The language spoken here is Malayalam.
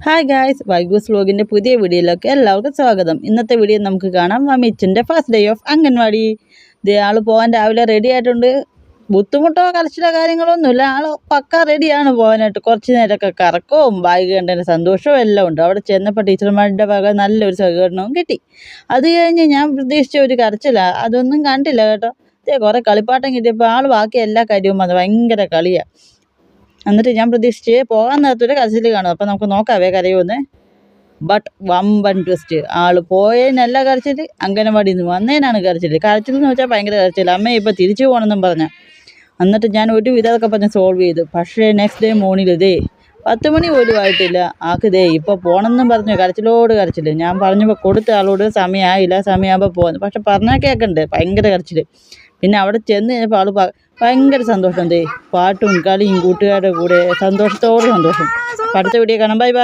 ഹായ് ഗായ്സ്, വൈഗൂസ് വ്ലോഗിൻ്റെ പുതിയ വീഡിയോയിലേക്ക് എല്ലാവർക്കും സ്വാഗതം. ഇന്നത്തെ വീഡിയോ നമുക്ക് കാണാം അമിച്ചിൻ്റെ ഫസ്റ്റ് ഡേ ഓഫ് അംഗൻവാടി. ആൾ പോകാൻ രാവിലെ റെഡി ആയിട്ടുണ്ട്. ബുദ്ധിമുട്ടോ കരച്ചിലോ കാര്യങ്ങളൊന്നുമില്ല. ആൾ പക്ക റെഡിയാണ് പോകാനായിട്ട്. കുറച്ച് നേരമൊക്കെ കറക്കവും ബാഗ് കണ്ടതിന് സന്തോഷവും എല്ലാം ഉണ്ട്. അവിടെ ചെന്നപ്പോൾ ടീച്ചർമാരുടെ വക നല്ലൊരു സഹകരണവും കിട്ടി. അത് കഴിഞ്ഞ് ഞാൻ പ്രതീക്ഷിച്ച ഒരു കരച്ചിലാണ്, അതൊന്നും കണ്ടില്ല കേട്ടോ. കുറേ കളിപ്പാട്ടം കിട്ടിയപ്പോൾ ആൾ ബാക്കി എല്ലാ കാര്യവും വന്ന് ഭയങ്കര കളിയാണ്. എന്നിട്ട് ഞാൻ പ്രതീക്ഷിച്ച് പോകാൻ നേരത്തൊരു കരച്ചിൽ കാണും. അപ്പം നമുക്ക് നോക്കാവേ കരയുമെന്ന്. ബട്ട് വമ്പൻ ട്വിസ്റ്റ്, ആൾ പോയതിനല്ല കരച്ചിൽ, അംഗനവാടിയിൽ നിന്ന് വന്നതിനാണ് കരച്ചിൽ. കരച്ചിലെന്ന് വെച്ചാൽ ഭയങ്കര കരച്ചിൽ. അമ്മ ഇപ്പോൾ തിരിച്ചു പോകണമെന്നും പറഞ്ഞ. എന്നിട്ട് ഞാൻ ഒരു വിധമൊക്കെ പറഞ്ഞ് സോൾവ് ചെയ്തു. പക്ഷേ നെക്സ്റ്റ് ഡേ മോർണിംഗ് 10 മണി പോലും ആയിട്ടില്ല, ആൾക്ക് ഇപ്പോൾ പോകണമെന്നും പറഞ്ഞു കരച്ചിലോട് കരച്ചിൽ. ഞാൻ പറഞ്ഞപ്പോൾ കൊടുത്ത ആളോട് സമയമായില്ല, സമയമാകുമ്പോൾ പോകുന്നു. പക്ഷെ പറഞ്ഞാൽ കേൾക്കണ്ടേ, ഭയങ്കര കരച്ചിൽ. പിന്നെ അവിടെ ചെന്ന് കഴിഞ്ഞപ്പോൾ ആൾ ഭയങ്കര സന്തോഷം. പാട്ടും കളിയും കൂട്ടുകാരുടെ കൂടെ സന്തോഷത്തോടെ സന്തോഷം. അടുത്ത വീഡിയോ കാണാം. Bye bye.